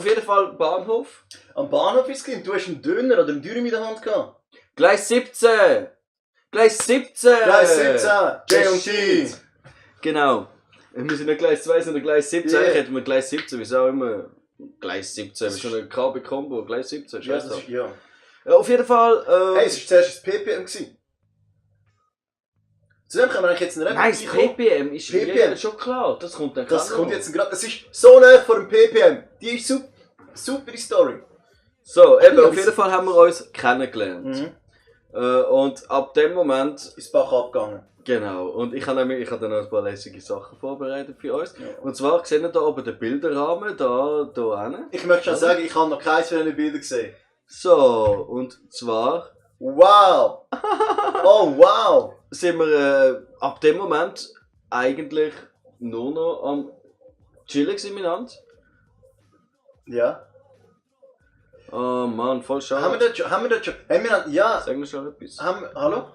Auf jeden Fall Bahnhof. Am Bahnhof ist es, du hast einen Döner oder einen Dürüm in der Hand gehabt. Gleis 17! Gleis 17! Gleis 17! J&T! Genau. Wir sind nicht Gleis 2, sondern Gleis 17. Yeah. Eigentlich hätten wir Gleis 17, wie auch immer. Gleis 17, das ist schon eine KB-Kombo. Gleis 17, Ja, das ist, ja. Ja, auf jeden Fall. Hey, es war zuerst das PPM gewesen. Zudem können wir eigentlich jetzt einen Rap Nein, das PPM ist PPM. Ja, schon klar. Das kommt dann Das kommt jetzt gerade. Es ist so nah vor dem PPM. Die ist super. Super Story. So, eben, auf jeden Fall haben wir uns kennengelernt. Mhm. Und ab dem Moment. Ist Bach abgegangen. Genau. Und ich habe dann noch ein paar lässige Sachen vorbereitet für uns. Ja. Und zwar sehen wir hier oben den Bilderrahmen, da hin. Ich möchte schon sagen, ich habe noch keins von diesen Bildern gesehen. So, und zwar Wow! Oh, wow! sind wir ab dem Moment eigentlich nur noch am Chillen miteinander. Ja. Oh Mann, voll schade. Haben wir dort schon? Haben wir, ja. Sagen wir schon etwas? Hallo?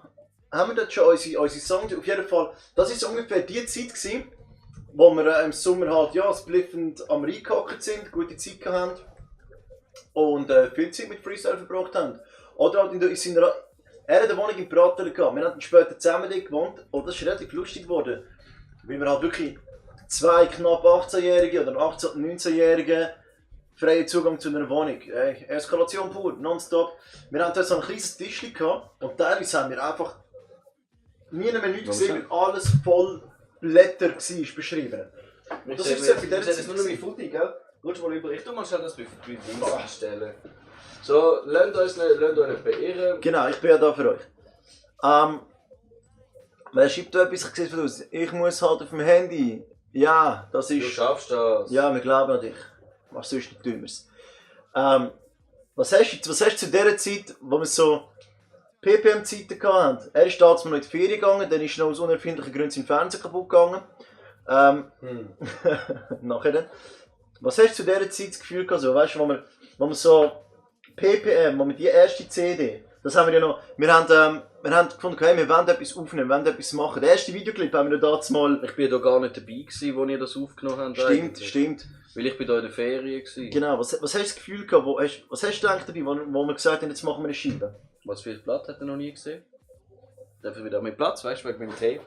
Haben wir dort schon unsere Songs? Auf jeden Fall. Das ist ungefähr die Zeit gewesen, wo wir im Sommer halt ja spliffend am Rhein gehockt sind, gute Zeit gehabt haben und viel Zeit mit Freestyle verbracht haben. Oder halt in seiner er hat eine Wohnung in Prater gehabt. Wir haben später zusammen dort gewohnt und das ist relativ lustig geworden, weil wir halt wirklich zwei knapp 18-Jährige oder 18- und 19-Jährige freien Zugang zu einer Wohnung. Eskalation pur, nonstop. Wir haben dort so ein kleines Tischchen gehabt und teilweise haben wir einfach nie eine Minute gesehen, weil alles voll Blätter war, beschrieben. Und das ist so bei dieser Zeit. Das ist nur noch mein Footy, gell? Rutsch mal über. Ich tu mal schnell das bei stellen. So, lernt euch nicht beirren. Genau, ich bin ja da für euch. Wer schreibt da etwas? Ich sehe es von aus. Ich muss halt auf dem Handy. Ja, das Du ist... schaffst das. Ja, wir glauben an dich. Was sonst nicht Dümmeres. Was hast du zu dieser Zeit, wo wir so PPM-Zeiten hatten? Er ist damals noch in die Ferien gegangen, dann ist noch aus unerfindlichen Gründen sein Fernseher kaputt gegangen. Nachher dann. Was hast du zu dieser Zeit das Gefühl gehabt, so, weißt du, wo wir so PPM, wo wir die erste CD, das haben wir ja noch, wir haben gefunden, hey, wir wollen etwas aufnehmen, wir wollen etwas machen. Der erste Videoclip haben wir da mal... Ich bin da gar nicht dabei gewesen, als ihr das aufgenommen habt. Stimmt. Weil ich bin da in der Ferien gewesen. Genau, was hast du das Gefühl gehabt, was hast du gedacht dabei, wo wir gesagt haben, jetzt machen wir eine Scheibe? Was für ein Blatt hat er noch nie gesehen? Dafür wieder mit Platz, weißt du, wegen meinem Tape.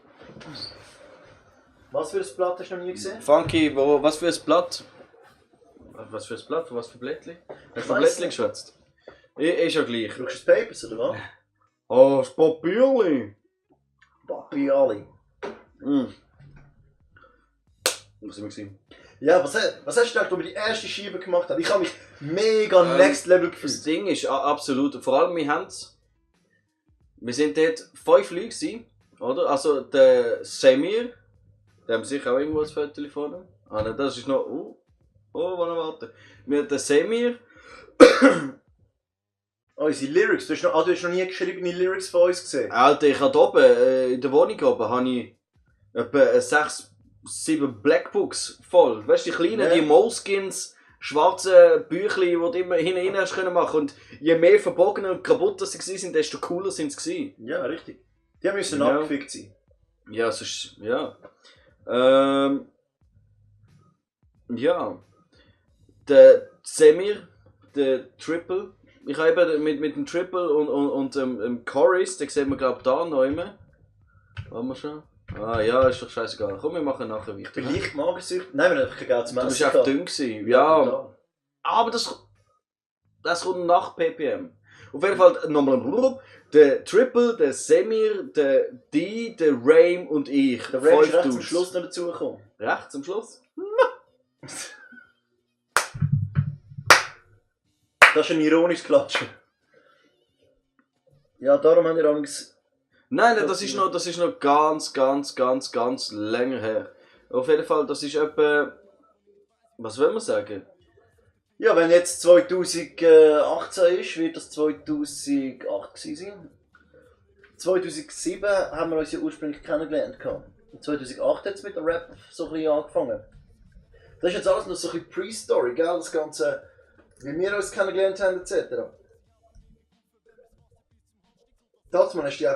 Was für ein Blatt hast du noch nie gesehen? Funky, was für ein Blatt? Was für ein Blatt? Was für Blättchen? Hast du von Blättchen geschwätzt? Ist ja gleich. Brauchst du das Papers, oder was? Oh, das Papierli! Papiali. Wo sind wir gewesen? Ja, was hast du gedacht, als wir die erste Scheibe gemacht haben? Ich habe mich mega next level Das gefühlt. Ding ist absolut, vor allem wir sind dort 5 Leute gewesen, oder? Also der Semir, der haben sicher auch irgendwo ein Foto von ihm. Ah nein, das ist noch, warte. Wir haben den Semir. Unsere Lyrics, du hast noch nie geschriebene Lyrics von uns gesehen. Alter, ich hatte oben, in der Wohnung oben, habe ich etwa 6, 7 Blackbooks voll. Weißt du, die kleinen, Ja. die Moleskins, schwarze Büchli, die du immer hinten hast können machen. Und je mehr verbogen und kaputt sie waren, desto cooler sind sie gewesen. Ja, richtig. Die müssen Ja. abgefickt sein. Ja, sonst, ja. Ja. Der Semir, der Triple. Ich habe eben mit dem Triple und dem Chorus, den sehen wir glaube ich da noch immer. Haben wir schon? Ah ja, ist doch scheißegal. Komm, wir machen nachher weiter. Vielleicht Magersüchtig? Nein, wir haben einfach kein Geld zum Du Essen. bist einfach dünn gewesen. Ja, aber das kommt nach PPM. Auf jeden Fall nochmal der Triple, der Semir, der D, der Rame und ich. Der Ray ist recht 5 zum Dudes. Schluss noch dazugekommen. Recht zum Schluss? Das ist ein ironisches Klatschen. Ja, darum haben wir amigs... Nein, das ist noch ganz länger her. Auf jeden Fall, das ist etwa... Was will man sagen? Ja, wenn jetzt 2018 ist, wird das 2008 gewesen sein. 2007 haben wir uns ja ursprünglich kennengelernt. Und 2008 hat es mit dem Rap so ein bisschen angefangen. Das ist jetzt alles noch so ein bisschen Pre-Story, gell? Das Ganze, wie wir uns kennengelernt haben, etc. Dazu hast du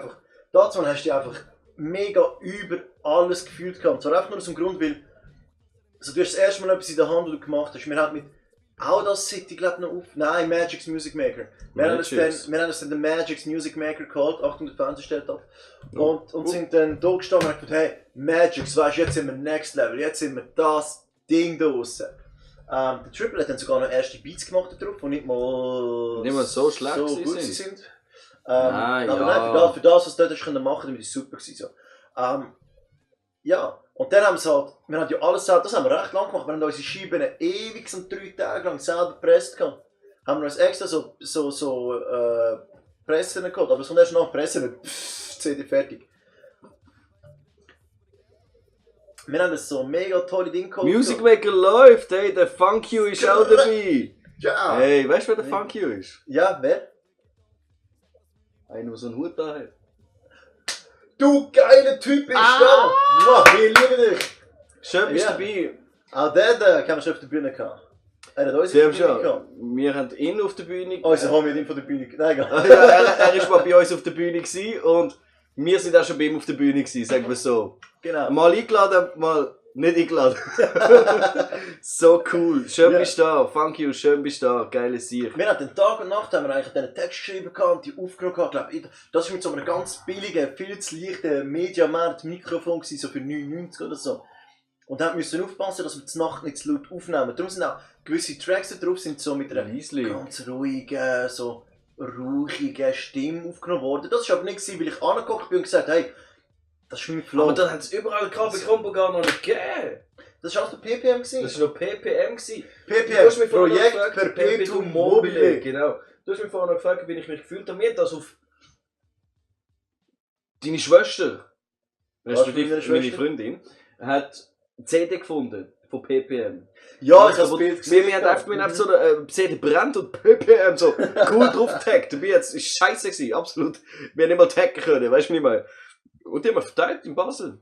einfach mega über alles gefühlt gehabt. Und zwar einfach nur aus dem Grund, weil also du hast das erste Mal etwas in der Hand, was du gemacht hast. Wir haben mit das City glaube noch auf. Nein, Magic's Music Maker. Wir haben uns dann den Magic's Music Maker geholt, Achtung, der Fernseher stellt ab. Und sind dann da gestanden und haben gesagt, hey, Magic's, weißt du, jetzt sind wir Next Level, jetzt sind wir das Ding da draussen. Der Triple hat dann sogar noch erste Beats gemacht drauf, die nicht mal so schlecht so gut sind. Nein, aber nein, für das, was du dort machen konntest, war es super. So. Ja, und dann haben wir haben ja alles selber, das haben wir recht lang gemacht, wir haben unsere Scheiben ewig und 3 Tage lang selber gepresst gehabt. Haben wir uns extra so Pressen gehabt, aber es kommt erst nach Pressen, CD fertig. Wir haben das so mega tolle Dinge gehabt. Music Maker läuft, hey, der Funk You ist auch dabei. Ja. Hey, weißt du, wer der Funk You ist? Ja, wer? Einer, der so einen Hut da hat. Du geiler Typ bist da! Wow, wir lieben dich! Schön bist du dabei. Auch den haben wir schon auf der Bühne gehabt. Er hat uns auf Sie der haben Bühne schon. gehabt. Wir haben ihn auf der Bühne. Also haben wir ihn von der Bühne gehabt. Nein, Ja, er war mal bei uns auf der Bühne gewesen und wir sind auch schon bei ihm auf der Bühne gewesen, sagen wir so. Genau. Mal eingeladen, mal nicht eingeladen. So cool. Schön bist du da. Thank you, schön bist du da. Geile Sieg. Wir haben den Tag und Nacht haben wir eigentlich diesen Text geschrieben und die aufgenommen gehabt. Das war mit so einem ganz billigen, viel zu leichten Mediamarkt-Mikrofon gewesen, so für 9,90 oder so. Und haben müssen aufpassen, dass wir die Nacht nicht zu laut aufnehmen. Darum sind auch gewisse Tracks da drauf sind so mit einer ganz ruhigen, so rauchigen Stimme aufgenommen worden. Das war aber nicht, weil ich angeguckt bin und gesagt hey, das ist mein Flow. Aber dann hat es überall KB-Combo gar noch nicht gegeben. Das war alles bei PPM gewesen. Das war noch PPM gewesen. PPM, Projekt Perpetuum Mobile. Genau. Du hast mich vorhin noch gefragt, wie ich mich gefühlt habe. Mir hat das auf deine Schwester, respektive meine Freundin, hat eine CD gefunden von PPM. Ja, ich habe das Bild gesehen. Wir haben einfach so eine CD brennt und PPM so cool drauf getaggt. Dabei war es scheiße gewesen, absolut. Wir haben nicht mal taggen können, weißt du nicht mal. Und die haben wir verteilt in Basel.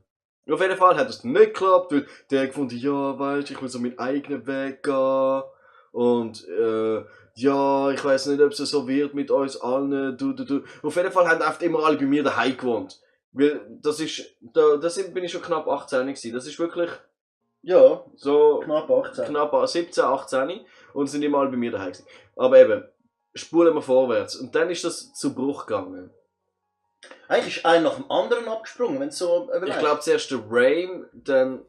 Auf jeden Fall hat es nicht geklappt, weil der gefunden, ja, weißt du, ich will so meinen eigenen Weg gehen. Und ja, ich weiß nicht, ob es so wird mit uns allen. Du. Auf jeden Fall haben einfach immer alle bei mir daheim gewohnt. Weil bin ich schon knapp 18 gewesen. Das ist wirklich ja, so knapp 18. Knapp 17, 18 und sind immer alle bei mir daheim gewesen. Aber eben, spulen wir vorwärts. Und dann ist das zu Bruch gegangen. Eigentlich ist einer nach dem anderen abgesprungen, wenn so ich glaube zuerst der Rame, dann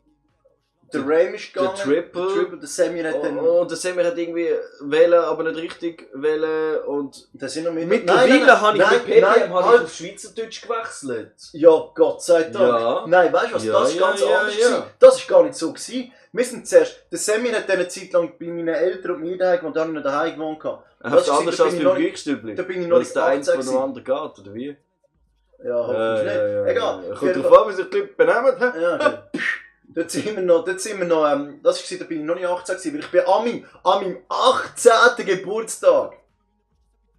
der Rame ist gegangen, der Triple, der Samir hat dann... Und der Samir hat irgendwie wählen, aber nicht richtig wählen und... Das sind noch mit... Mittlerweile habe ich mit PPM auf Schweizerdeutsch gewechselt. Ja, Gott sei Dank. Ja. Nein, weißt du was, das war ganz anders. Ja. Das war gar nicht so gewesen. Wir sind zuerst... Der Samir hat dann eine Zeit lang bei meinen Eltern und mir daheim gewohnt, dann noch daheim gewohnt. Das ist anders als beim Glückstübli. Da bin ich noch nicht der eins von dem anderen geht, oder wie? Ja, hoffentlich nicht. Egal. Kommt drauf an, wie sich die Leute benehmen. Ja, okay. Dort sind wir noch, das war, da bin ich noch nicht 18 gewesen, weil ich bin an meinem 18. Geburtstag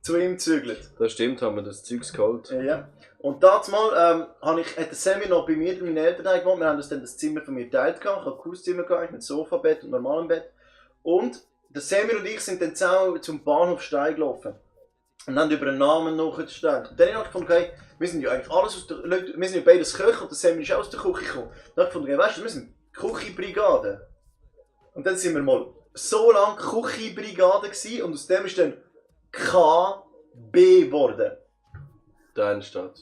zu ihm gezügelt. Das stimmt, haben wir das Zeugs geholt. Ja. Und damals hat der Sammy noch bei mir und meinen Eltern gewohnt. Wir haben uns dann das Zimmer von mir geteilt. Ich hatte ein cooles Zimmer gehabt, mit Sofabett und normalem Bett. Und der Sammy und ich sind dann zusammen zum Bahnhof Stein gelaufen. Und haben über einen Namen nachgestellt. Und dann habe ich gefunden, okay, wir sind ja eigentlich alles aus der Leute, wir sind ja beides Köche und der Sammy ist auch aus der Küche gekommen. Dann habe ich gefunden, okay, weißt du, wir sind Küchenbrigade. Und dann sind wir mal so lange Küchenbrigade gewesen und aus dem ist dann KB geworden. Deine Stadt.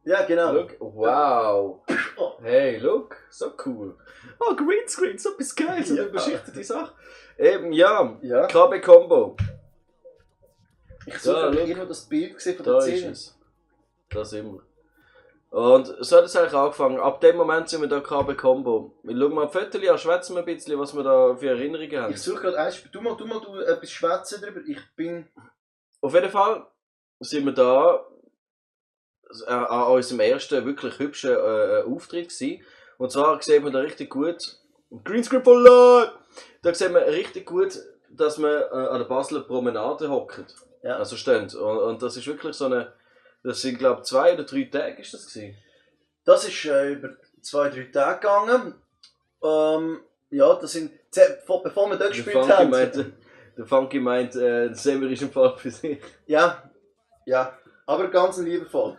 Ja, genau. Look, wow. Hey, look, so cool. Oh, Greenscreen, so etwas geil, so eine beschichtete Sache. Eben, ja. KB-Combo. Ich suche irgendwo das Bild von der da Szene. Ist es. Da sind wir. Und so hat es eigentlich angefangen. Ab dem Moment sind wir da KB-Combo. Wir schauen mal ein Fotos an, schwätzen wir ein bisschen, was wir da für Erinnerungen haben. Ich suche gerade eins. Du etwas schwätzen darüber. Ich bin... Auf jeden Fall sind wir da an unserem ersten wirklich hübschen Auftritt gewesen. Und zwar sehen wir da richtig gut, Greenscreen for Life! Da sehen wir richtig gut, dass wir an der Basler Promenade hocken. Ja. Also stehen. Und das ist wirklich so eine, das sind glaube ich 2 oder 3 Tage ist das gewesen. Das ist über 2-3 Tage gegangen. Ja, das sind, bevor wir dort gespielt haben. Der Funky meint, der Semmer ist im Fall für sich. Ja, aber ganz liebevoll.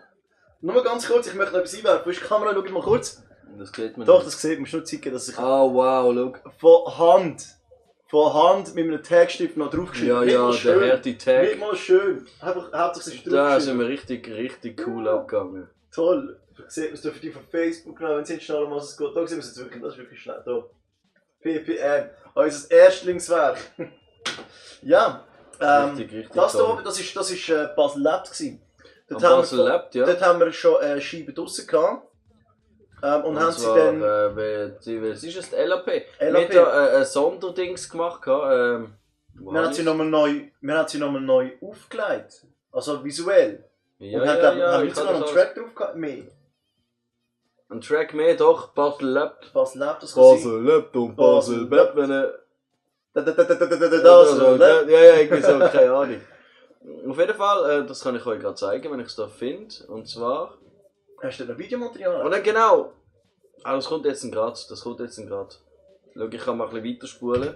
Nur mal ganz kurz, ich möchte noch etwas einwerfen. Wo ist die Kamera? Schau mal kurz. Das sieht man Doch, nicht. das sieht man. Schon zeigen, dass ich... Oh wow, look. Von von Hand mit einem Tagstift noch draufgeschrieben. Ja, ja, der harte Tag. Nicht mal schön. Einfach hauptsächlich ist Da draufgeschrieben. sind wir richtig cool abgegangen. Toll. Sieht man es für die von Facebook noch, wenn es jetzt schnell um was es geht. Da sehen wir es jetzt wirklich, das ist wirklich schnell. Da. PPM, unser Erstlingswerk. Ja, Richtig das da toll. oben, das ist Basel Lab gewesen. Am Basel Lab, ja. Dort haben wir schon Scheiben draussen gehabt. Und haben sie zwar, dann... was ist es? Die LAP? LAP. Wir haben da ein Sonderdings gemacht. Wir haben sie nochmal neu aufgelegt. Also visuell. Ja, und haben wir ich sogar noch einen Track drauf gehabt? Mehr. Ein Track mehr, doch. Basel Lab. Basel Lab, das kann sein. Basel Lab und Basel Lab, wenn er... Das Ja, irgendwie so, keine Ahnung. Auf jeden Fall, das kann ich euch gerade zeigen, wenn ich es da finde. Und zwar... Hast du da Videomaterial? Und dann genau! Ah, das kommt jetzt gerade. Schau, ich kann mal ein bisschen weiterspulen.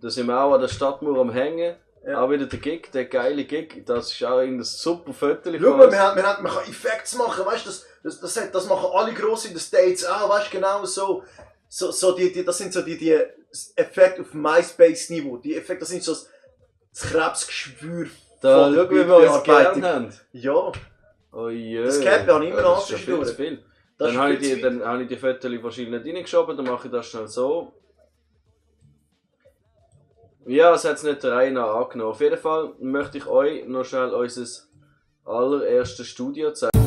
Da sind wir auch an der Stadtmauer am Hängen. Ja. Auch wieder der Gig, der geile Gig. Das ist auch ein super Foto. Schau mal, man kann Effekte machen, weißt du, das machen alle gross in den States auch, weißt du, genau so. Das sind so die Effekte auf MySpace-Niveau. Die Effekte, das sind so das Krebsgeschwür Da, von schau, wie wir uns Bildbearbeitung. gern haben. Ja, Oh je. das Cap habe ich immer noch Das ist schon viel zu viel. Das Dann ist habe viel zu viel. ich die Fotos wahrscheinlich nicht reingeschoben, dann mache ich das schnell so. Ja, es hat es nicht der Reihe nach angenommen. Auf jeden Fall möchte ich euch noch schnell unser allererstes Studio zeigen.